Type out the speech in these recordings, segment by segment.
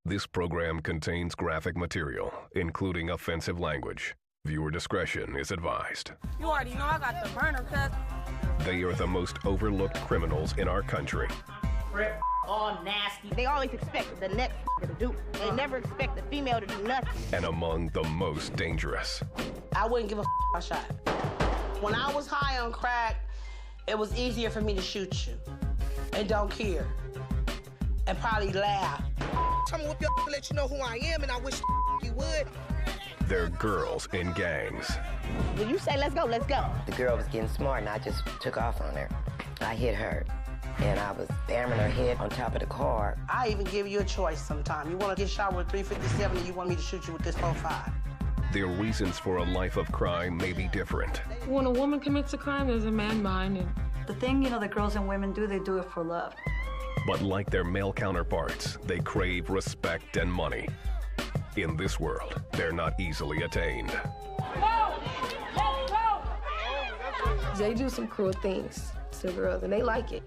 This program contains graphic material, including offensive language. Viewer discretion is advised. You already know I got the burner, cuz. They are the most overlooked criminals in our country. Rip, all nasty. They always expect the next to do. They never expect the female to do nothing. And among the most dangerous. I wouldn't give a shot. When I was high on crack, it was easier for me to shoot you and don't care and probably laugh. Tell me what your let you know who I am, and I wish you would. They're girls in gangs. When you say let's go, let's go. The girl was getting smart, and I just took off on her. I hit her, and I was bamming her head on top of the car. I even give you a choice sometime. You want to get shot with a 357, or you want me to shoot you with this 45? Their reasons for a life of crime may be different. When a woman commits a crime, there's a man behind it. The thing, that girls and women do, they do it for love. But like their male counterparts, they crave respect and money. In this world, they're not easily attained. They do some cruel things to girls, and they like it.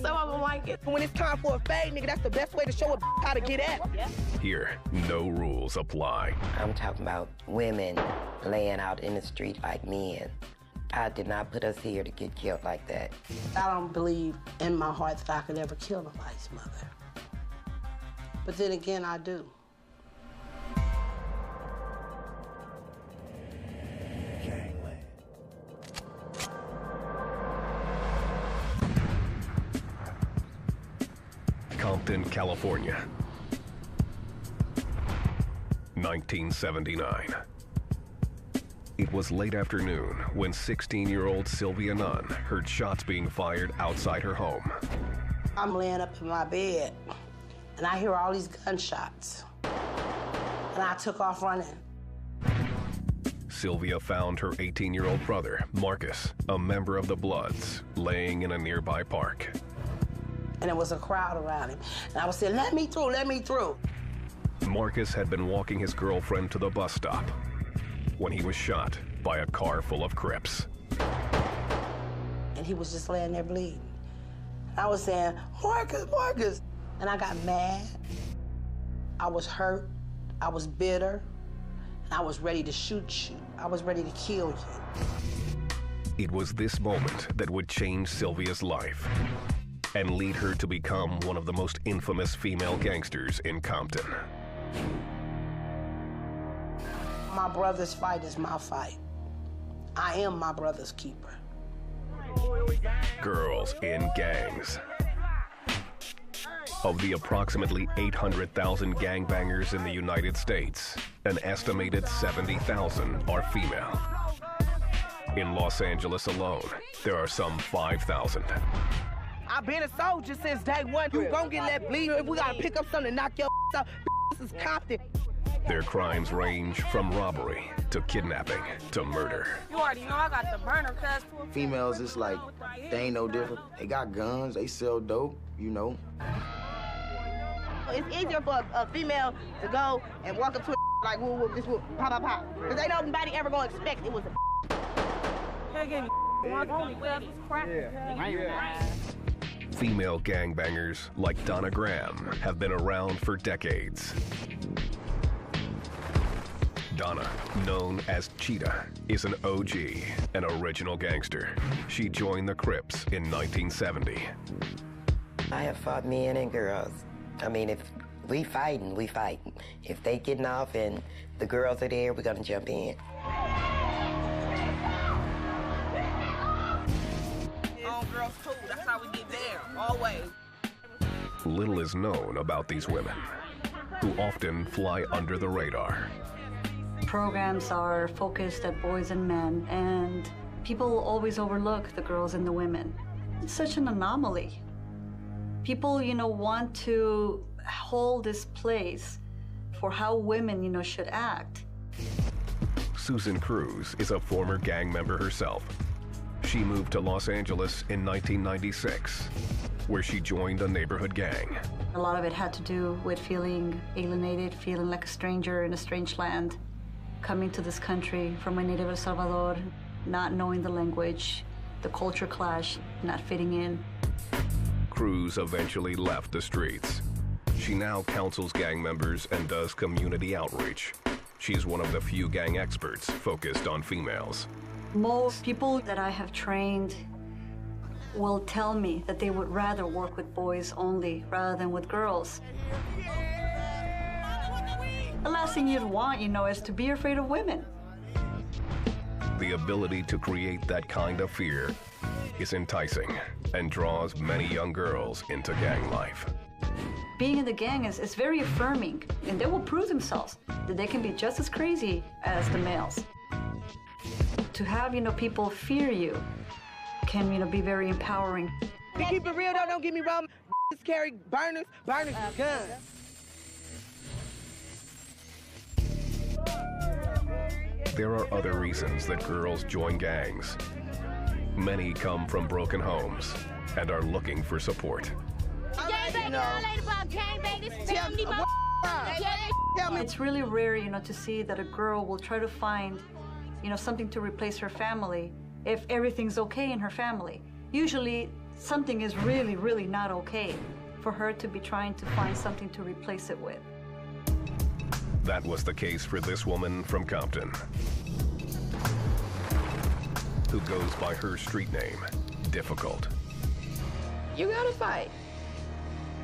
Some of them like it. When it's time for a fade, nigga, that's the best way to show a how to get at. Here, no rules apply. I'm talking about women laying out in the street like men. God did not put us here to get killed like that. I don't believe in my heart that I could ever kill nobody's mother. But then again, I do. Compton, California, 1979. It was late afternoon when 16-year-old Sylvia Nunn heard shots being fired outside her home. I'm laying up in my bed, and I hear all these gunshots. And I took off running. Sylvia found her 18-year-old brother, Marcus, a member of the Bloods, laying in a nearby park. And there was a crowd around him. And I was saying, let me through, let me through. Marcus had been walking his girlfriend to the bus stop when he was shot by a car full of Crips. And he was just laying there bleeding. I was saying, Marcus, Marcus. And I got mad. I was hurt. I was bitter. And I was ready to shoot you. I was ready to kill you. It was this moment that would change Sylvia's life and lead her to become one of the most infamous female gangsters in Compton. My brother's fight is my fight. I am my brother's keeper. Girls in gangs. Of the approximately 800,000 gangbangers in the United States, an estimated 70,000 are female. In Los Angeles alone, there are some 5,000. I've been a soldier since day one. You gon' get let bleed. If we gotta pick up something to knock your out, this is Compton. Their crimes range from robbery to kidnapping to murder. You already know I got the burner, cuz. Females, it's like, they ain't no different. They got guns, they sell dope, It's easier for a female to go and walk up to a like, woo, woo, this woo, pop, pop, pop. Because ain't nobody ever gonna expect it was a Hey, give me one, cuz. It's crack. Female gangbangers like Donna Graham have been around for decades. Donna, known as Cheetah, is an OG, an original gangster. She joined the Crips in 1970. I have fought men and girls. I mean, if we fighting, we fighting. If they getting off and the girls are there, we're gonna jump in. Girls too. That's how we get there, always. Little is known about these women, who often fly under the radar. Programs are focused at boys and men, and people always overlook the girls and the women. It's such an anomaly. People, want to hold this place for how women, should act. Susan Cruz is a former gang member herself. She moved to Los Angeles in 1996, where she joined a neighborhood gang. A lot of it had to do with feeling alienated, feeling like a stranger in a strange land, coming to this country from my native El Salvador, not knowing the language, the culture clash, not fitting in. Cruz eventually left the streets. She now counsels gang members and does community outreach. She's one of the few gang experts focused on females. Most people that I have trained will tell me that they would rather work with boys only rather than with girls. The last thing you'd want, is to be afraid of women. The ability to create that kind of fear is enticing and draws many young girls into gang life. Being in the gang is very affirming, and they will prove themselves that they can be just as crazy as the males. To have, people fear you can, be very empowering. To keep it real, though, don't get me wrong. Carry burners and guns. There are other reasons that girls join gangs. Many come from broken homes and are looking for support. It's really rare, to see that a girl will try to find, something to replace her family if everything's okay in her family. Usually, something is really, really not okay for her to be trying to find something to replace it with. That was the case for this woman from Compton, who goes by her street name, Difficult. You gotta fight.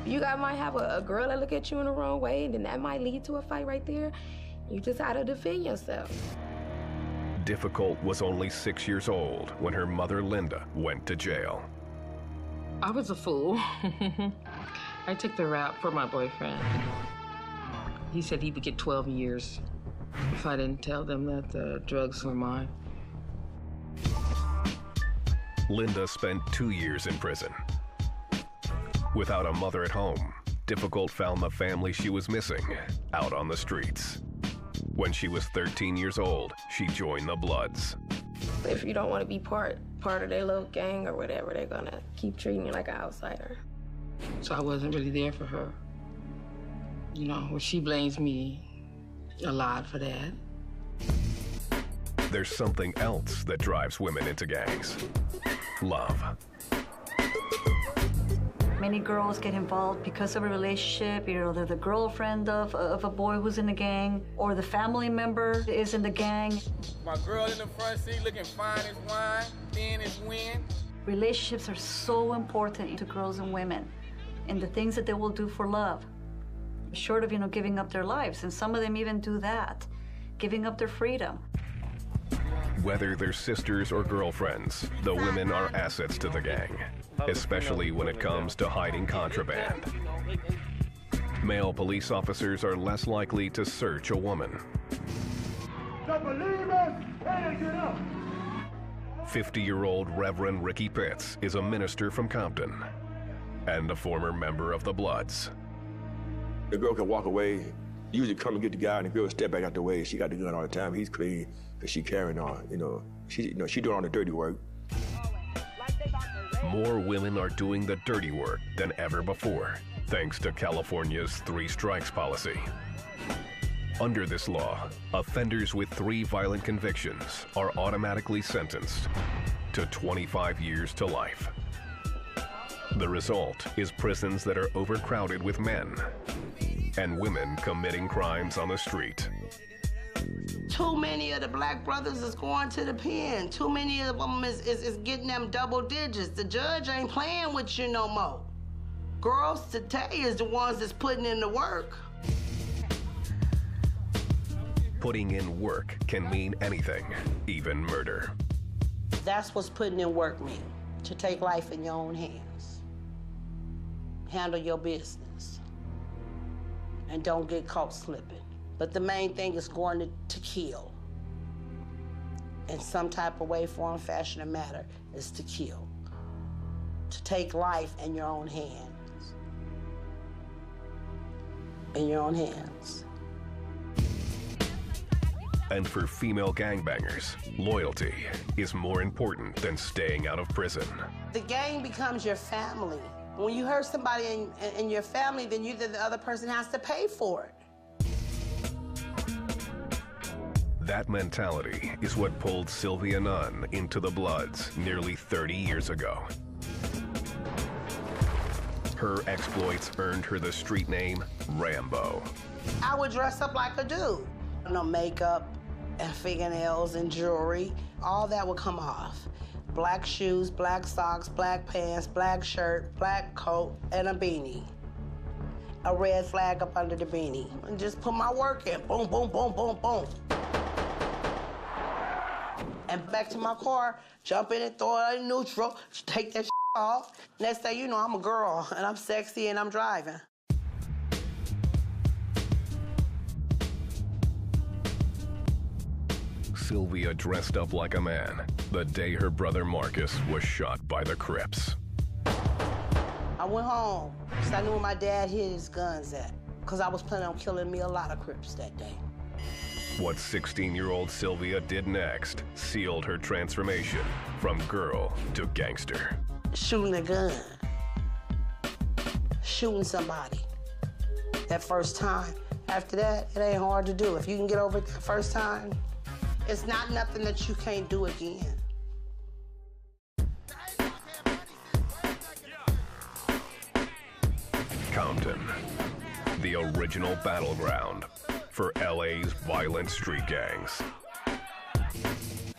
You might have a girl that look at you in the wrong way, and then that might lead to a fight right there. You just gotta defend yourself. Difficult was only 6 years old when her mother, Linda, went to jail. I was a fool. I took the rap for my boyfriend. He said he would get 12 years if I didn't tell them that the drugs were mine. Linda spent 2 years in prison. Without a mother at home, Difficult found the family she was missing out on the streets. When she was 13 years old, she joined the Bloods. If you don't want to be part of their little gang or whatever, they're gonna keep treating you like an outsider. So I wasn't really there for her. Well, she blames me a lot for that. There's something else that drives women into gangs: love. Many girls get involved because of a relationship. They're the girlfriend of a boy who's in the gang, or the family member is in the gang. My girl in the front seat looking fine as wine, thin as wind. Relationships are so important to girls and women, and the things that they will do for love. Short of, giving up their lives, and some of them even do that, giving up their freedom. Whether they're sisters or girlfriends, the women are assets to the gang, especially when it comes to hiding contraband. Male police officers are less likely to search a woman. 50-year-old Reverend Ricky Pitts is a minister from Compton and a former member of the Bloods. The girl can walk away, usually come and get the guy, and the girl step back out the way. She got the gun all the time. He's clean because she carrying on. She doing all the dirty work. More women are doing the dirty work than ever before, thanks to California's 3 strikes policy. Under this law, offenders with 3 violent convictions are automatically sentenced to 25 years to life. The result is prisons that are overcrowded with men and women committing crimes on the street. Too many of the black brothers is going to the pen. Too many of them is getting them double digits. The judge ain't playing with you no more. Girls today is the ones that's putting in the work. Putting in work can mean anything, even murder. That's what's putting in work mean, to take life in your own hands. Handle your business and don't get caught slipping. But the main thing is going to kill. In some type of way, form, fashion, or matter is to kill. To take life in your own hands. In your own hands. And for female gangbangers, loyalty is more important than staying out of prison. The gang becomes your family. When you hurt somebody in your family, then the other person has to pay for it. That mentality is what pulled Sylvia Nunn into the Bloods nearly 30 years ago. Her exploits earned her the street name Rambo. I would dress up like a dude. No makeup and fingernails and jewelry. All that would come off. Black shoes, black socks, black pants, black shirt, black coat, and a beanie. A red flag up under the beanie. And just put my work in. Boom, boom, boom, boom, boom. And back to my car, jump in and throw it in neutral, take that off. Next thing you know, I'm a girl, and I'm sexy, and I'm driving. Sylvia dressed up like a man the day her brother Marcus was shot by the Crips. I went home because I knew where my dad hid his guns at, because I was planning on killing me a lot of Crips that day. What 16-year-old Sylvia did next sealed her transformation from girl to gangster. Shooting a gun. Shooting somebody. That first time. After that, it ain't hard to do. If you can get over it that first time, it's not nothing that you can't do again. Compton, the original battleground for LA's violent street gangs.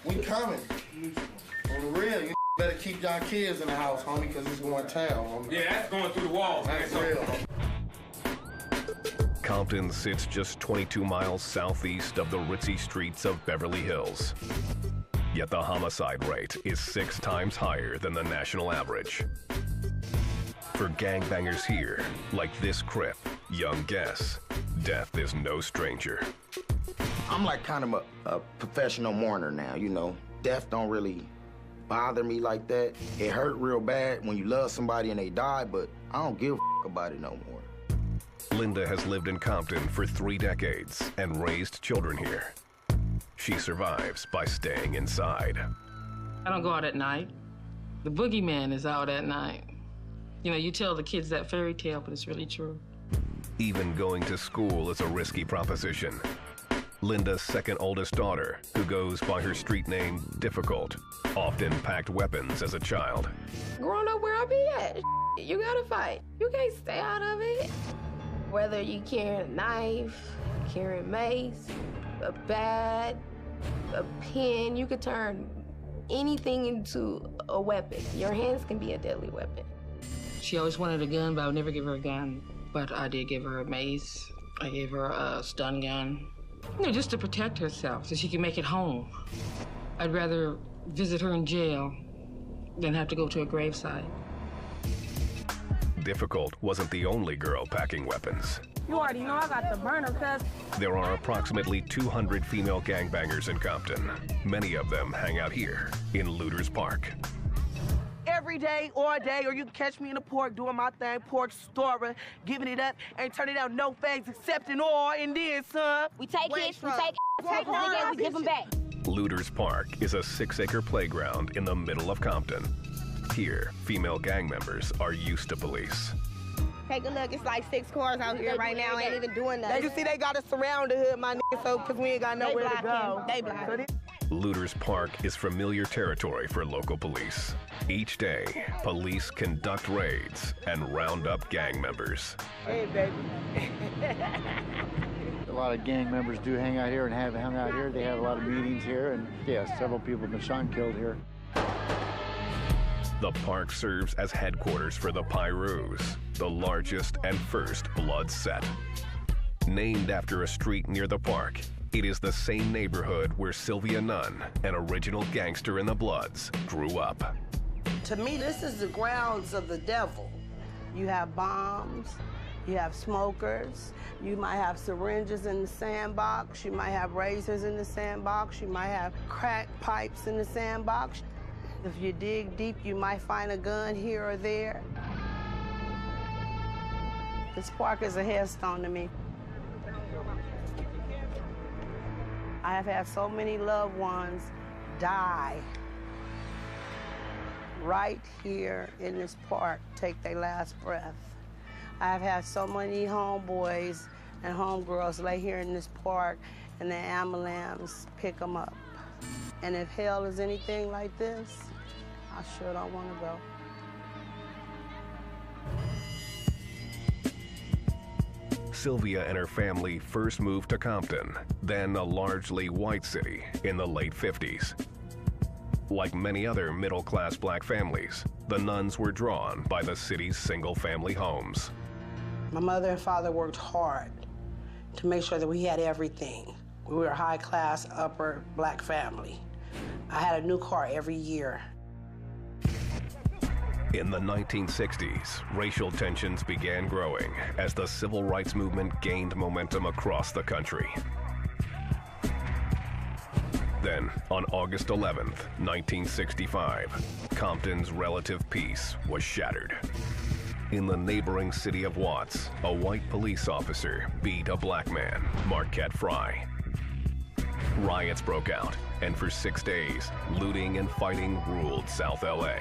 We coming. On the real, you better keep y'all kids in the house, homie, because it's going town, homie. Yeah, that's going through the walls. That's real. Compton sits just 22 miles southeast of the ritzy streets of Beverly Hills. Yet the homicide rate is 6 times higher than the national average. For gangbangers here, like this Crip, young Guess, death is no stranger. I'm like kind of a professional mourner now, you know. Death don't really bother me like that. It hurt real bad when you love somebody and they die, but I don't give a about it no more. Linda has lived in Compton for 3 decades and raised children here. She survives by staying inside. I don't go out at night. The boogeyman is out at night. You know, you tell the kids that fairy tale, but it's really true. Even going to school is a risky proposition. Linda's second oldest daughter, who goes by her street name Difficult, often packed weapons as a child. Growing up where I be at, you gotta fight. You can't stay out of it. Whether you carrying a knife, carrying mace, a bat, a pen, you could turn anything into a weapon. Your hands can be a deadly weapon. She always wanted a gun, but I would never give her a gun. But I did give her a mace. I gave her a stun gun. You know, just to protect herself so she can make it home. I'd rather visit her in jail than have to go to a graveside. Difficult wasn't the only girl packing weapons. You already know I got the burner, cuz. There are approximately 200 female gangbangers in Compton. Many of them hang out here in Looters Park. Every day, all day, or you can catch me in the park doing my thing, pork story, giving it up, ain't turning out no fags, accepting all, and then, son. We take hits, we take niggas, we give them back. Looters Park is a 6-acre playground in the middle of Compton. Here, female gang members are used to police. Take a look, it's like 6 cars out here right now, ain't even doing nothing. You see, they got us around the hood, my nigga, so, because we ain't got nowhere to go. They block. Looters Park is familiar territory for local police. Each day, police conduct raids and round up gang members. Hey, baby. A lot of gang members do hang out here and have hung out here. They have a lot of meetings here, and yes, several people have been shot and killed here. The park serves as headquarters for the Pyrus, the largest and first blood set. Named after a street near the park, it is the same neighborhood where Sylvia Nunn, an original gangster in the Bloods, grew up. To me, this is the grounds of the devil. You have bombs, you have smokers, you might have syringes in the sandbox, you might have razors in the sandbox, you might have crack pipes in the sandbox. If you dig deep, you might find a gun here or there. This park is a headstone to me. I have had so many loved ones die right here in this park, take their last breath. I have had so many homeboys and homegirls lay here in this park and the ambulance pick them up. And if hell is anything like this, I sure don't want to go. Sylvia and her family first moved to Compton, then a largely white city, in the late 50s. Like many other middle-class black families, the Nuns were drawn by the city's single-family homes. My mother and father worked hard to make sure that we had everything. We were a high-class, upper black family. I had a new car every year. In the 1960s, racial tensions began growing as the civil rights movement gained momentum across the country. Then, on August 11th, 1965, Compton's relative peace was shattered. In the neighboring city of Watts, a white police officer beat a black man, Marquette Fry. Riots broke out, and for 6 days, looting and fighting ruled South LA.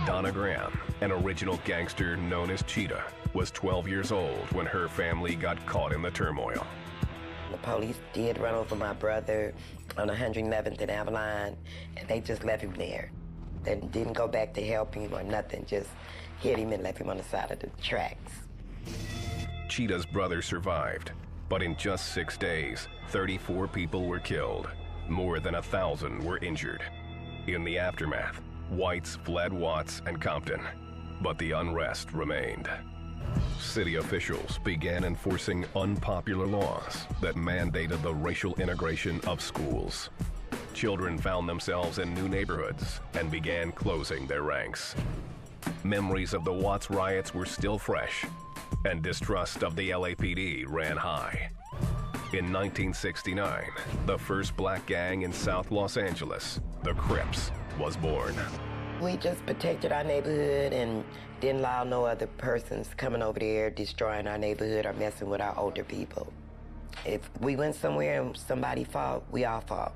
Donna Graham, an original gangster known as Cheetah, was 12 years old when her family got caught in the turmoil. The police did run over my brother on 111th and Avalon, and they just left him there. They didn't go back to help him or nothing, just hit him and left him on the side of the tracks. Cheetah's brother survived, but in just 6 days, 34 people were killed. More than 1,000 were injured. In the aftermath, whites fled Watts and Compton, but the unrest remained. City officials began enforcing unpopular laws that mandated the racial integration of schools. Children found themselves in new neighborhoods and began closing their ranks. Memories of the Watts riots were still fresh, and distrust of the LAPD ran high. In 1969, the first black gang in South Los Angeles, the Crips, was born. We just protected our neighborhood and didn't allow no other persons coming over there destroying our neighborhood or messing with our older people. If we went somewhere and somebody fought, we all fought.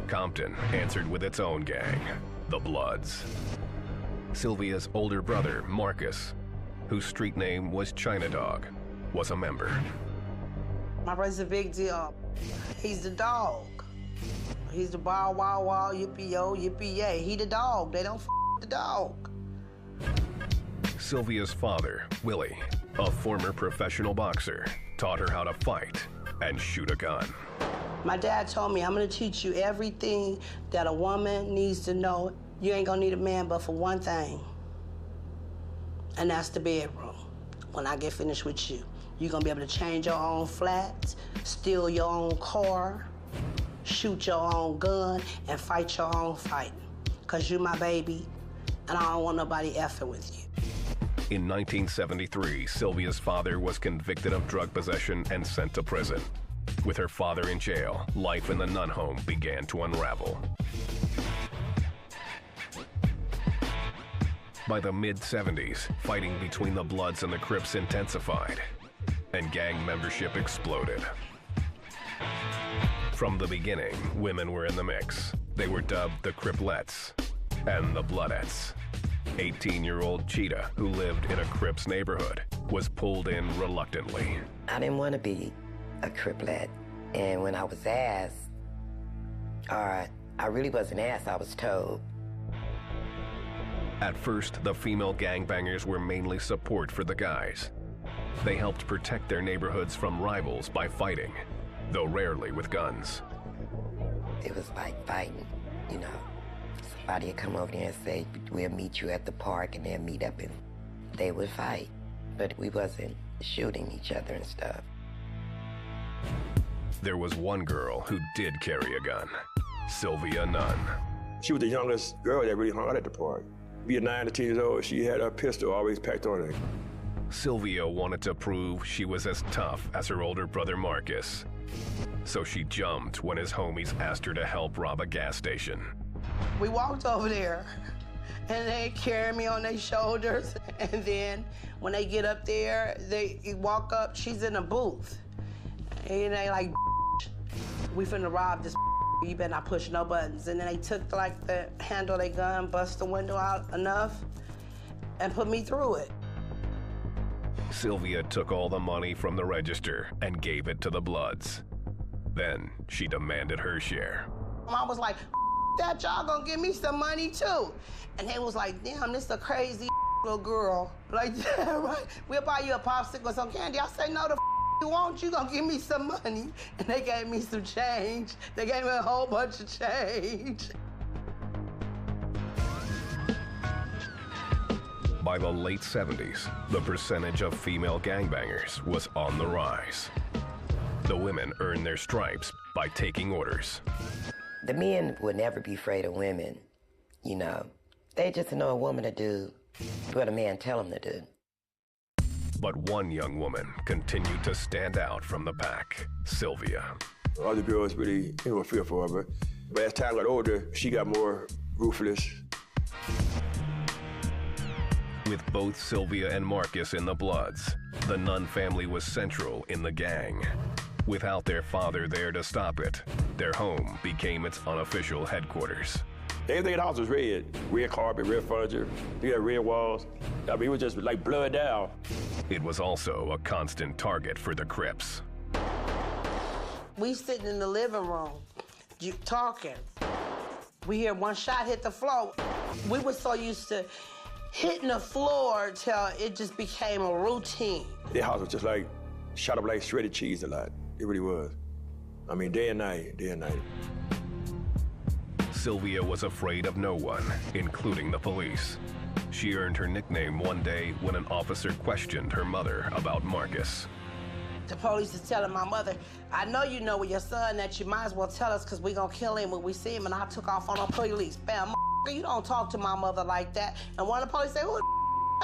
Compton answered with its own gang, the Bloods. Sylvia's older brother, Marcus, whose street name was China Dog, was a member. My brother's a big deal. He's the dog. He's the bow, wow, wow, yippee-yo, yippee-yay. He the dog. They don't the dog. Sylvia's father, Willie, a former professional boxer, taught her how to fight and shoot a gun. My dad told me, I'm gonna teach you everything that a woman needs to know. You ain't gonna need a man but for one thing, and that's the bedroom. When I get finished with you, you're gonna be able to change your own flat, steal your own car, shoot your own gun, and fight your own fight. Cause you my baby, and I don't want nobody effing with you. In 1973, Sylvia's father was convicted of drug possession and sent to prison. With her father in jail, life in the nun home began to unravel. By the mid-70s, fighting between the Bloods and the Crips intensified, and gang membership exploded. From the beginning, women were in the mix. They were dubbed the Criplets and the Bloodettes. 18-year-old Cheetah, who lived in a Crips neighborhood, was pulled in reluctantly. I didn't want to be a Criplet, and when I was asked, or I really wasn't asked, I was told. At first, the female gangbangers were mainly support for the guys. They helped protect their neighborhoods from rivals by fighting, though rarely with guns. It was like fighting, you know. Somebody would come over there and say, we'll meet you at the park, and they'll meet up and they would fight. But we wasn't shooting each other and stuff. There was one girl who did carry a gun, Sylvia Nunn. She was the youngest girl that really hung out at the park. Being 9 to 10 years old, she had her pistol always packed on her. Sylvia wanted to prove she was as tough as her older brother Marcus. So she jumped when his homies asked her to help rob a gas station. We walked over there, and they carry me on their shoulders. And then when they get up there, they walk up, she's in a booth. And they like, we finna rob this, you better not push no buttons. And then they took like the handle of their gun, bust the window out enough, and put me through it. Sylvia took all the money from the register and gave it to the Bloods. Then she demanded her share. I was like, that, y'all gonna give me some money too. And they was like, damn, this a crazy little girl. Like, yeah, right, we'll buy you a popsicle or some candy. I say, no, the you want, you gonna give me some money. And they gave me some change. They gave me a whole bunch of change. By the late 70s, the percentage of female gangbangers was on the rise. The women earned their stripes by taking orders. The men would never be afraid of women, you know. They just know a woman to do what a man tell them to do. But one young woman continued to stand out from the pack, Sylvia. Other girls really, they were fearful of her. But as time got older, she got more ruthless. With both Sylvia and Marcus in the Bloods, the Nunn family was central in the gang. Without their father there to stop it, their home became its unofficial headquarters. Everything in the house was red. Red carpet, red furniture. We had red walls. I mean, it was just like blood down. It was also a constant target for the Crips. We sitting in the living room, talking. We hear one shot hit the floor. We were so used to hitting the floor till it just became a routine. Their house was just like, shot up like shredded cheese a lot. It really was. I mean, day and night, day and night. Sylvia was afraid of no one, including the police. She earned her nickname one day when an officer questioned her mother about Marcus. The police is telling my mother, I know you know with your son that you might as well tell us because we gonna kill him when we see him, and I took off on the police. Bam, you don't talk to my mother like that. And one of the police said, who the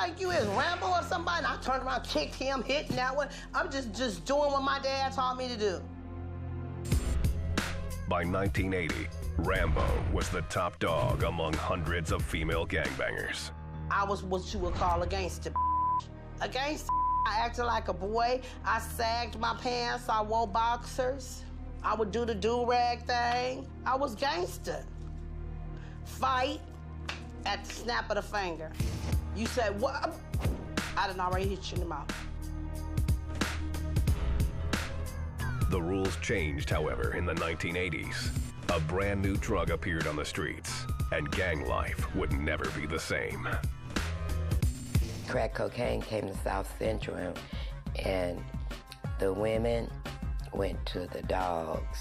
think you is, Rambo or somebody? And I turned around, kicked him, hitting that one. I'm just doing what my dad taught me to do. By 1980, Rambo was the top dog among hundreds of female gangbangers. I was what you would call a gangster. A gangster. I acted like a boy. I sagged my pants. I wore boxers. I would do the do-rag thing. I was gangster. Fight at the snap of the finger. You said, what? I done already hit you in the mouth. The rules changed, however, in the 1980s. A brand new drug appeared on the streets, and gang life would never be the same. Crack cocaine came to South Central, and the women went to the dogs.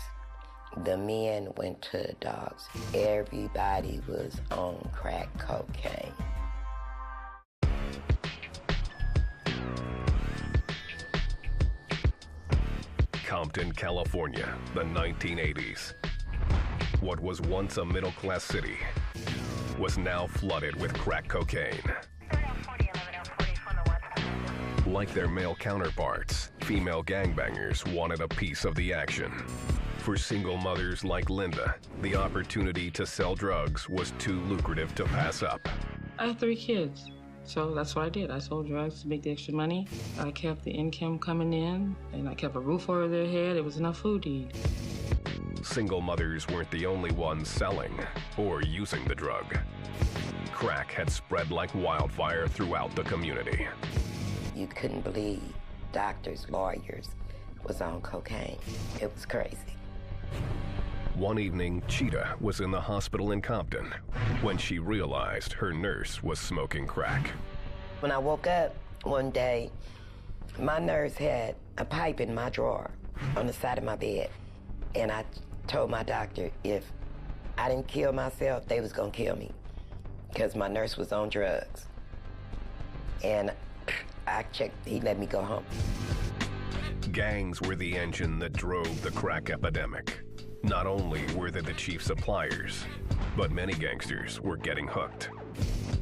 The men went to the dogs. Everybody was on crack cocaine. Compton, California, the 1980s. What was once a middle-class city was now flooded with crack cocaine. Like their male counterparts, female gangbangers wanted a piece of the action. For single mothers like Linda, the opportunity to sell drugs was too lucrative to pass up. I had 3 kids, so that's what I did. I sold drugs to make the extra money. I kept the income coming in, and I kept a roof over their head. It was enough food to eat. Single mothers weren't the only ones selling or using the drug. Crack had spread like wildfire throughout the community. You couldn't believe doctors, lawyers was on cocaine. It was crazy. One evening, Cheetah was in the hospital in Compton when she realized her nurse was smoking crack. When I woke up one day, my nurse had a pipe in my drawer on the side of my bed. And I told my doctor if I didn't kill myself, they was gonna kill me because my nurse was on drugs. And I checked, he let me go home. Gangs were the engine that drove the crack epidemic. Not only were they the chief suppliers, but many gangsters were getting hooked,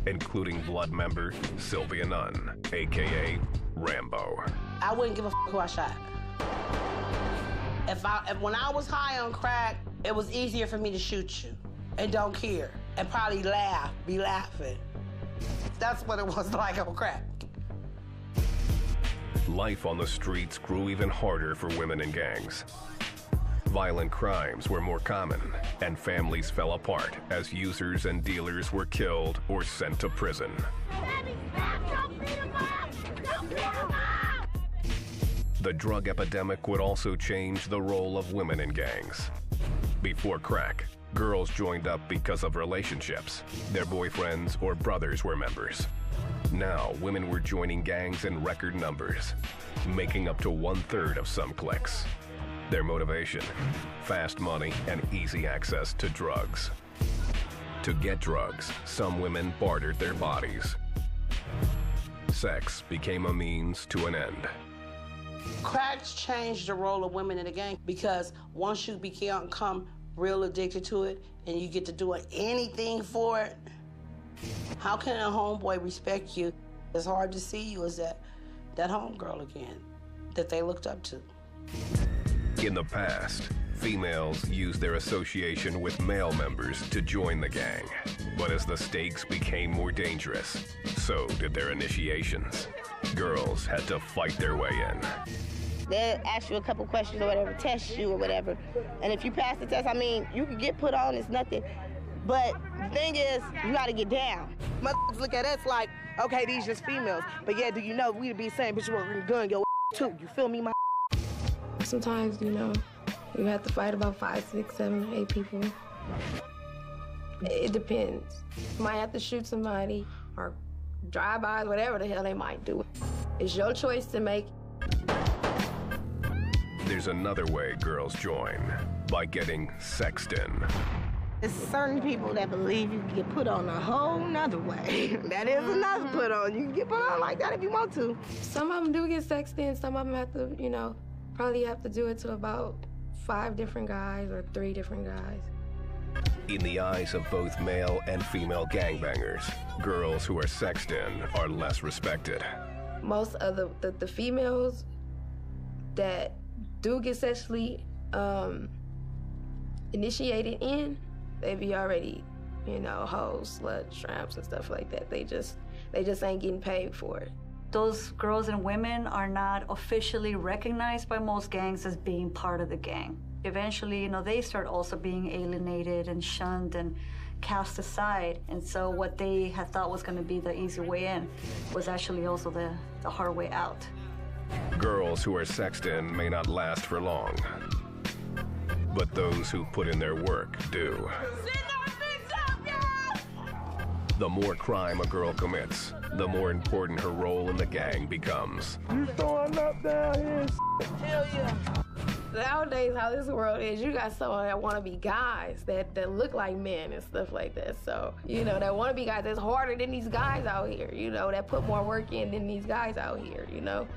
including Blood member Sylvia Nunn, AKA Rambo. I wouldn't give a who I shot. When I was high on crack, it was easier for me to shoot you and don't care and probably be laughing. That's what it was like on crack. Life on the streets grew even harder for women in gangs. Violent crimes were more common, and families fell apart as users and dealers were killed or sent to prison. The drug epidemic would also change the role of women in gangs. Before crack, Girls joined up because of relationships. Their boyfriends or brothers were members. Now, women were joining gangs in record numbers, making up to 1/3 of some cliques. Their motivation, fast money and easy access to drugs. To get drugs, some women bartered their bodies. Sex became a means to an end. Cracks changed the role of women in the gang because once you become real addicted to it and you get to doing anything for it, how can a homeboy respect you? It's hard to see you as that homegirl again that they looked up to. In the past, females used their association with male members to join the gang. But as the stakes became more dangerous, so did their initiations. Girls had to fight their way in. They'll ask you a couple questions or whatever, test you or whatever. And if you pass the test, I mean, you can get put on, it's nothing. But the thing is, you gotta get down. Motherfuckers look at us like, okay, these just females. But yeah, do you know we be saying, bitch, you want to gun your too. You feel me, my? Sometimes, you know, you have to fight about 5, 6, 7, 8 people. It depends. You might have to shoot somebody or drive-bys, whatever the hell they might do. It's your choice to make. There's another way girls join, by getting sexed in. There's certain people that believe you can get put on a whole nother way. That is another put on. You can get put on like that if you want to. Some of them do get sexed in. Some of them have to, you know, probably have to do it to about 5 different guys or 3 different guys. In the eyes of both male and female gangbangers, girls who are sexed in are less respected. Most of the females that do get sexually initiated in, they be already, you know, hoes, sluts, tramps, and stuff like that. They just ain't getting paid for it. Those girls and women are not officially recognized by most gangs as being part of the gang. Eventually, you know, they start also being alienated and shunned and cast aside. And so what they had thought was going to be the easy way in was actually also the hard way out. Girls who are sexed in may not last for long, but those who put in their work do. The more crime a girl commits, the more important her role in the gang becomes. You throwing up down here? Hell yeah. Nowadays, how this world is, you got someone that want to be guys that look like men and stuff like that. So, you know, that want to be guys that's harder than these guys out here, you know, that put more work in than these guys out here, you know.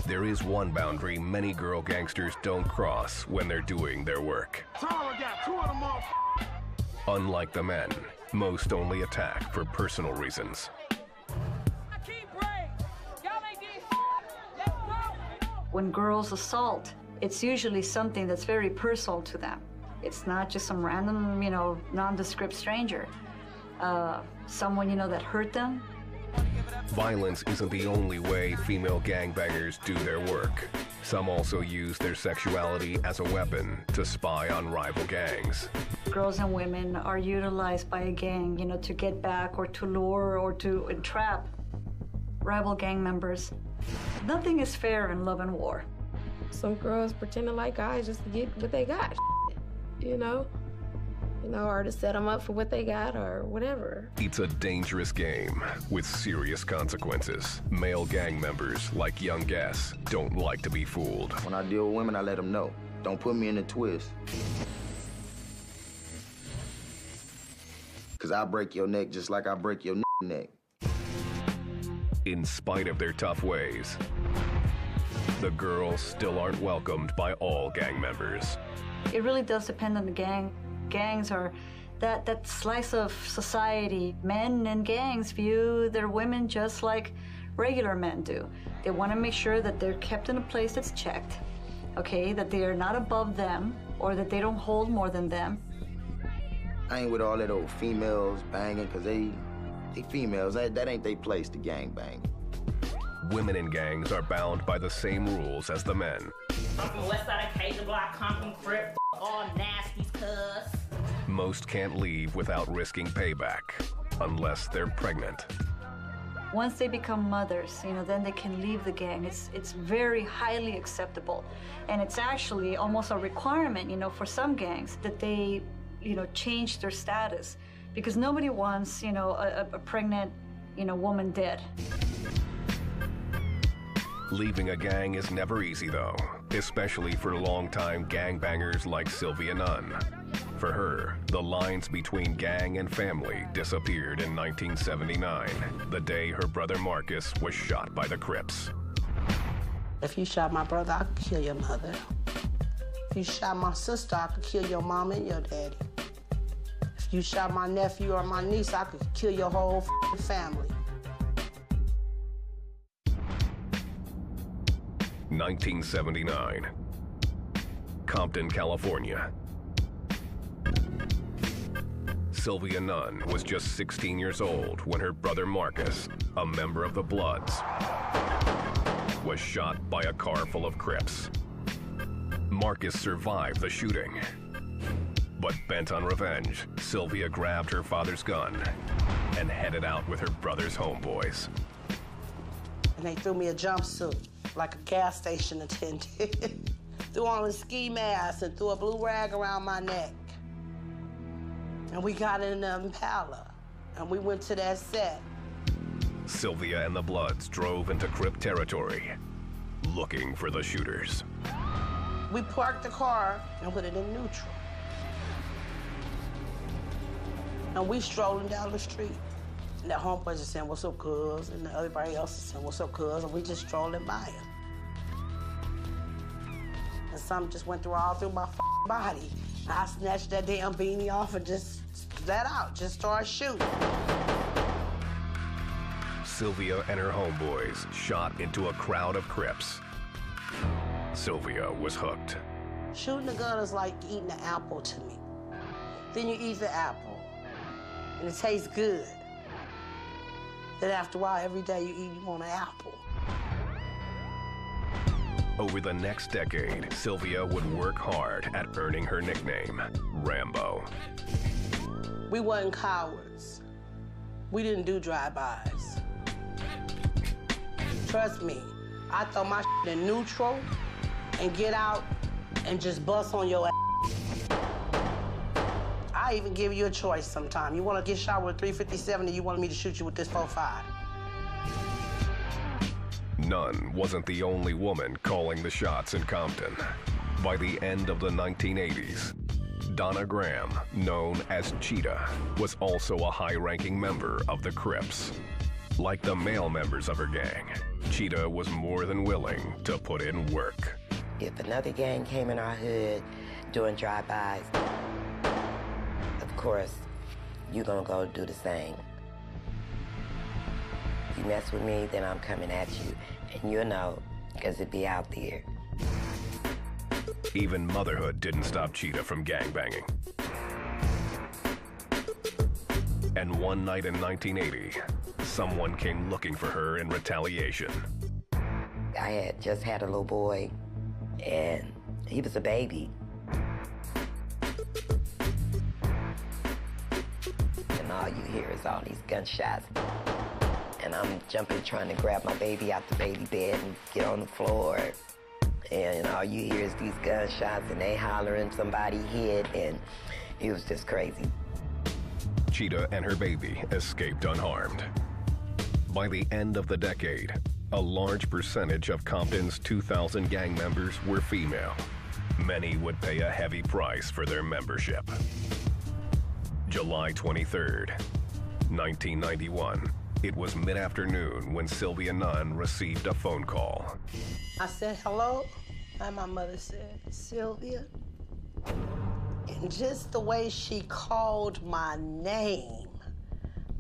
There is one boundary many girl gangsters don't cross when they're doing their work. Tara got 2 of them off. Unlike the men, most only attack for personal reasons. When girls assault, it's usually something that's very personal to them. It's not just some random, you know, nondescript stranger. Someone, you know, that hurt them. Violence isn't the only way female gangbangers do their work. Some also use their sexuality as a weapon to spy on rival gangs. Girls and women are utilized by a gang, you know, to get back or to lure or to entrap rival gang members. Nothing is fair in love and war. Some girls pretending like guys just to get what they got, you know, or to set them up for what they got or whatever. It's a dangerous game with serious consequences. Male gang members, like young Guess, don't like to be fooled. When I deal with women, I let them know. Don't put me in a twist. Because I'll break your neck just like I break your neck. In spite of their tough ways, the girls still aren't welcomed by all gang members. It really does depend on the gang. Gangs are that slice of society. Men and gangs view their women just like regular men do. They want to make sure that they're kept in a place that's checked, okay, that they are not above them or that they don't hold more than them. I ain't with all that old females banging, because they females. That ain't their place to gang bang. Women in gangs are bound by the same rules as the men. I'm from West Side of Cajun Block, come from Crip, all nasties, cuz. Most can't leave without risking payback, unless they're pregnant. Once they become mothers, then they can leave the gang. It's very highly acceptable. And it's actually almost a requirement, for some gangs that they, change their status, because nobody wants, a pregnant, woman dead. Leaving a gang is never easy, though, especially for longtime gangbangers like Sylvia Nunn. For her, the lines between gang and family disappeared in 1979, the day her brother Marcus was shot by the Crips. If you shot my brother, I could kill your mother. If you shot my sister, I could kill your mom and your daddy. If you shot my nephew or my niece, I could kill your whole family. 1979, Compton, California. Sylvia Nunn was just 16 years old when her brother Marcus, a member of the Bloods, was shot by a car full of Crips. Marcus survived the shooting, but bent on revenge, Sylvia grabbed her father's gun and headed out with her brother's homeboys. And they threw me a jumpsuit, like a gas station attendant. Threw on a ski mask and threw a blue rag around my neck. And we got in the Impala, and we went to that set. Sylvia and the Bloods drove into Crip territory, looking for the shooters. We parked the car and put it in neutral. And we strolling down the street. And the homeboys are saying, "What's up, cuz?" And everybody else is saying, "What's up, cuz?" And we just strolling by him. And something just went all through my body. I snatched that damn beanie off and just let out, just started shooting. Sylvia and her homeboys shot into a crowd of Crips. Sylvia was hooked. Shooting a gun is like eating an apple to me. Then you eat the apple, and it tastes good. Then after a while, every day you want an apple. Over the next decade, Sylvia would work hard at earning her nickname, Rambo. We wasn't cowards. We didn't do drive-bys. Trust me, I throw my shit in neutral and get out and just bust on your ass. I even give you a choice sometime. You want to get shot with a 357 or you want me to shoot you with this 45? Nunn wasn't the only woman calling the shots in Compton. By the end of the 1980s, Donna Graham, known as Cheetah, was also a high-ranking member of the Crips. Like the male members of her gang, Cheetah was more than willing to put in work. If another gang came in our hood doing drive-bys, of course, you're gonna go do the same. If you mess with me, then I'm coming at you. And you'll know, because it be out there. Even motherhood didn't stop Cheetah from gangbanging. And one night in 1980, someone came looking for her in retaliation. I had just had a little boy, and he was a baby. And all you hear is all these gunshots. And I'm jumping, trying to grab my baby out the baby bed and get on the floor. And all you hear is these gunshots, and they hollering, somebody hit, and it was just crazy. Cheetah and her baby escaped unharmed. By the end of the decade, a large percentage of Compton's 2,000 gang members were female. Many would pay a heavy price for their membership. July 23rd, 1991. It was mid-afternoon when Sylvia Nunn received a phone call. I said, "Hello?" And my mother said, "Sylvia." And just the way she called my name,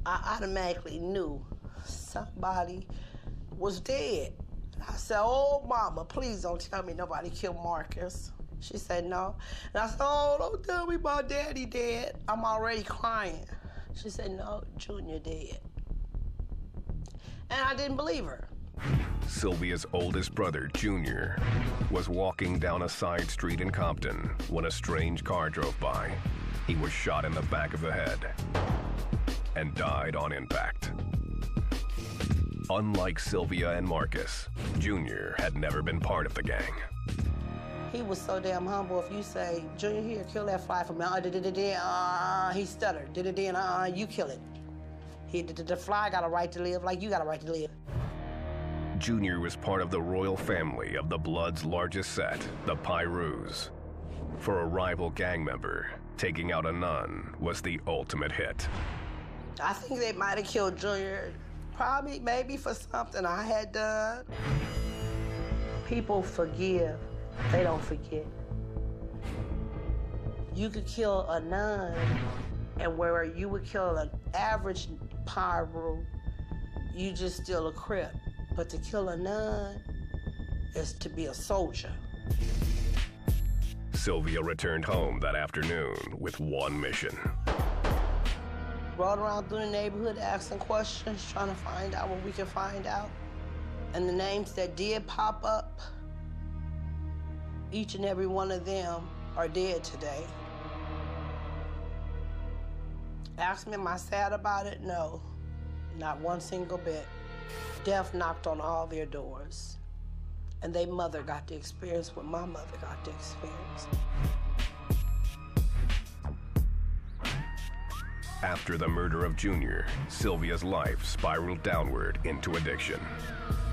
I automatically knew somebody was dead. I said, "Oh, Mama, please don't tell me nobody killed Marcus." She said, "No." And I said, "Oh, don't tell me my daddy dead. I'm already crying." She said, "No, Junior dead." And I didn't believe her. Sylvia's oldest brother, Junior, was walking down a side street in Compton when a strange car drove by. He was shot in the back of the head and died on impact. Unlike Sylvia and Marcus, Junior had never been part of the gang. He was so damn humble. If you say, Junior, here, kill that fly for me. He stuttered. You kill it. The fly got a right to live like you got a right to live. Junior was part of the royal family of the Blood's largest set, the Pyrus. For a rival gang member, taking out a nun was the ultimate hit. I think they might have killed Junior, probably, maybe for something I had done. People forgive, they don't forget. You could kill a nun, and where you would kill an average Pyru, you just steal a crip. But to kill a nun is to be a soldier. Sylvia returned home that afternoon with one mission. Rode around through the neighborhood asking questions, trying to find out what we can find out. And the names that did pop up, each and every one of them are dead today. Ask me, am I sad about it? No, not one single bit. Death knocked on all their doors, and their mother got to experience what my mother got to experience. After the murder of Junior, Sylvia's life spiraled downward into addiction.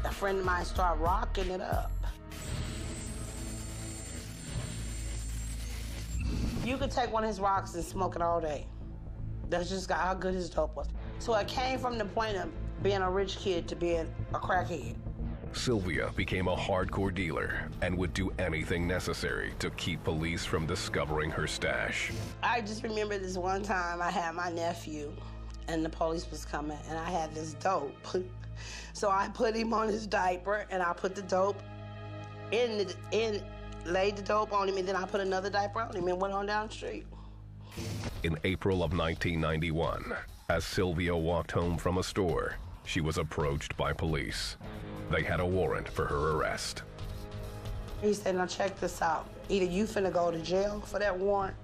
A friend of mine started rocking it up. You could take one of his rocks and smoke it all day. That's just how good his dope was. So it came from the point of being a rich kid to being a crackhead. Sylvia became a hardcore dealer and would do anything necessary to keep police from discovering her stash. I just remember this one time I had my nephew and the police was coming and I had this dope. So I put him on his diaper and I put the dope laid the dope on him, and then I put another diaper on him and went on down the street. In April of 1991, as Sylvia walked home from a store, she was approached by police. They had a warrant for her arrest. He said, now check this out. Either you finna go to jail for that warrant,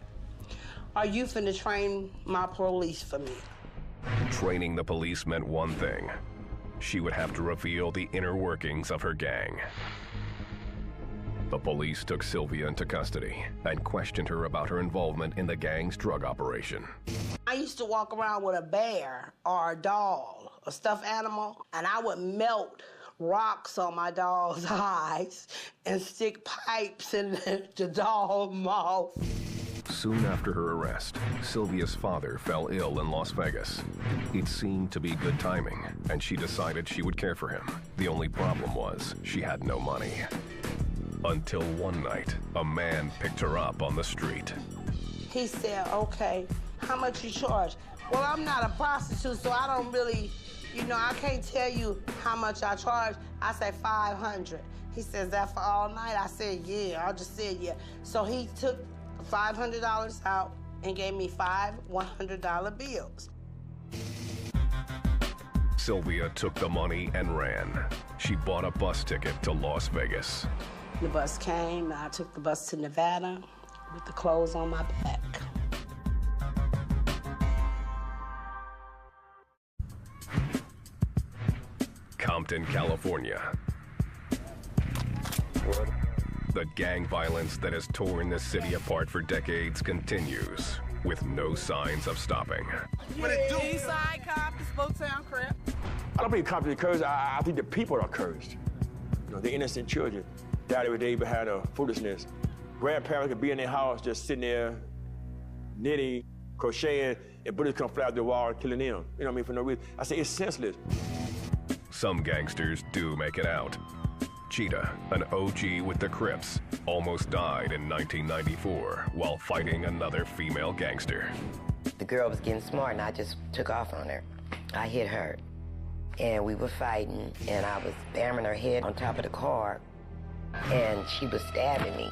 or you finna train my police for me. Training the police meant one thing. She would have to reveal the inner workings of her gang. The police took Sylvia into custody and questioned her about her involvement in the gang's drug operation. I used to walk around with a bear or a doll, a stuffed animal, and I would melt rocks on my doll's eyes and stick pipes in the doll's mouth. Soon after her arrest, Sylvia's father fell ill in Las Vegas. It seemed to be good timing, and she decided she would care for him. The only problem was she had no money. Until one night, a man picked her up on the street. He said, okay, how much you charge? Well, I'm not a prostitute, so I don't really, I can't tell you how much I charge. I said $500. He says, that for all night? I said, yeah. I just said, yeah. So he took $500 out and gave me 5 $100 bills. Sylvia took the money and ran. She bought a bus ticket to Las Vegas. The bus came, and I took the bus to Nevada with the clothes on my back. Compton, California. The gang violence that has torn the city apart for decades continues, with no signs of stopping. What it do? Eastside Compton, Spoketown Crip. I don't believe Compton is cursed. I think the people are cursed. The innocent children died every day behind a foolishness. Grandparents could be in their house just sitting there knitting, crocheting, and bullets come fly out the wall and killing them. For no reason. I say it's senseless. Some gangsters do make it out. Cheetah, an OG with the Crips, almost died in 1994 while fighting another female gangster. The girl was getting smart and I just took off on her. I hit her and we were fighting and I was bamming her head on top of the car and she was stabbing me.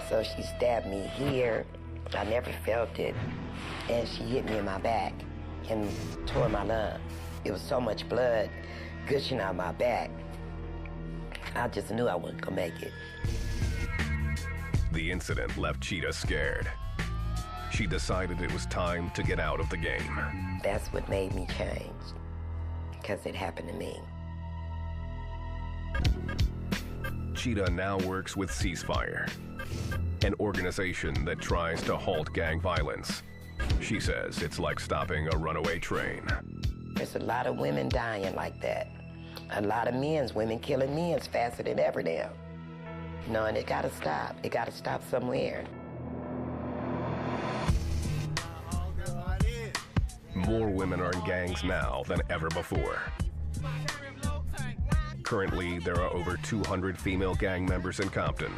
So she stabbed me here. I never felt it. And she hit me in my back and tore my lung. It was so much blood gushing out my back. I just knew I wasn't gonna make it. The incident left Cheetah scared. She decided it was time to get out of the game. That's what made me change, because it happened to me. Cheetah now works with Ceasefire, an organization that tries to halt gang violence. She says it's like stopping a runaway train. There's a lot of women dying like that. A lot of women killing men's faster than ever now. You know, and it gotta stop. It gotta stop somewhere. More women are in gangs now than ever before. Currently, there are over 200 female gang members in Compton.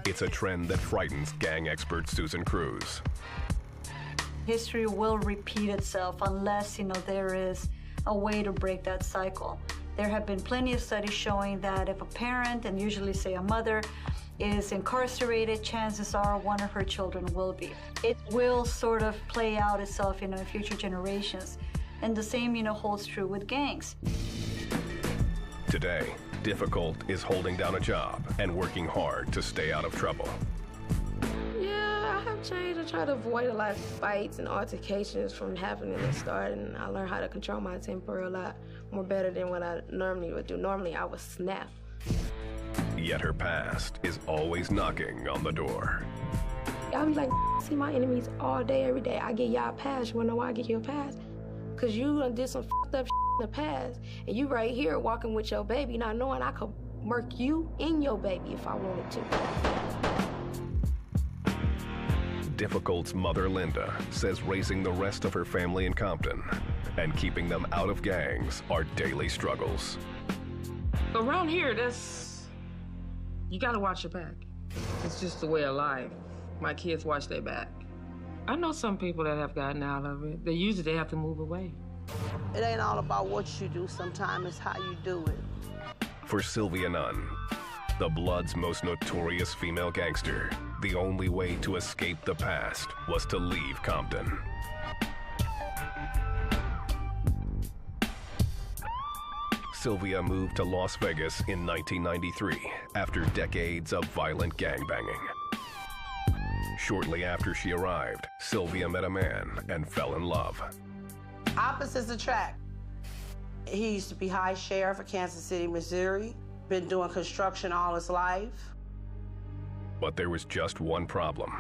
It's a trend that frightens gang expert Susan Cruz. History will repeat itself unless, there is a way to break that cycle. There have been plenty of studies showing that if a parent, and usually say a mother, is incarcerated, chances are one of her children will be. It will sort of play out itself, in future generations. And the same, holds true with gangs. Today, difficult is holding down a job and working hard to stay out of trouble. Yeah, I have changed. I try to avoid a lot of fights and altercations from happening to start, and I learned how to control my temper a lot more better than what I normally would do. Normally, I would snap. Yet her past is always knocking on the door. Y'all be like, see my enemies all day, every day. I get y'all a pass. You wanna know why I get you a pass? Because you done did some fucked up in the past, and you right here walking with your baby, not knowing I could murk you and your baby if I wanted to. Difficult's mother, Linda, says raising the rest of her family in Compton and keeping them out of gangs are daily struggles. Around here, you gotta watch your back. It's just the way of life. My kids watch their back. I know some people that have gotten out of it. They have to move away. It ain't all about what you do, sometimes it's how you do it. For Sylvia Nunn, the Blood's most notorious female gangster, the only way to escape the past was to leave Compton. Sylvia moved to Las Vegas in 1993 after decades of violent gangbanging. Shortly after she arrived, Sylvia met a man and fell in love. Opposites attract. He used to be high sheriff of Kansas City, Missouri. Been doing construction all his life. But there was just one problem.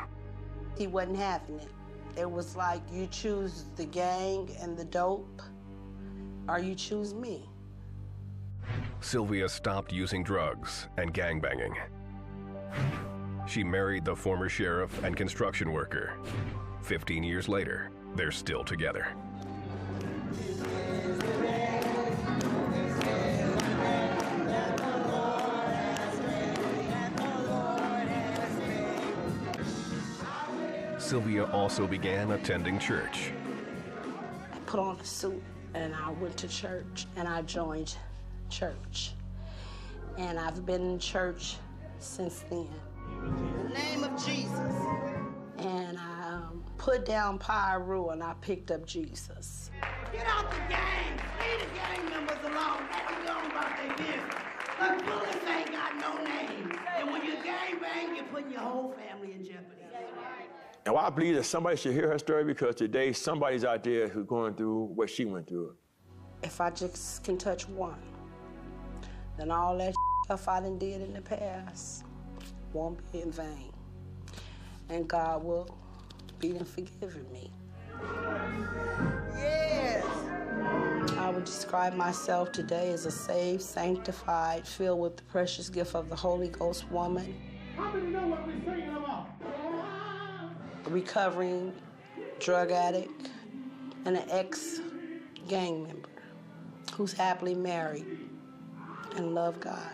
He wasn't having it. It was like, you choose the gang and the dope, or you choose me. Sylvia stopped using drugs and gangbanging. She married the former sheriff and construction worker. 15 years later, they're still together. Sylvia also began attending church. I put on a suit and I went to church and I joined church. And I've been in church since then. In the name of Jesus. And I put down Pyru and I picked up Jesus. Get out the gang. Leave the gang members alone. Let them go about their business. Look, bullets ain't got no name. And when you gang bang, you're putting your whole family in jeopardy. And I believe that somebody should hear her story because today somebody's out there who's going through what she went through. If I just can touch one, then all that stuff I done did in the past won't be in vain. And God will be in forgiving me. Yes! I would describe myself today as a saved, sanctified, filled with the precious gift of the Holy Ghost woman. How many know what we're singing about? A recovering drug addict and an ex-gang member who's happily married and love God.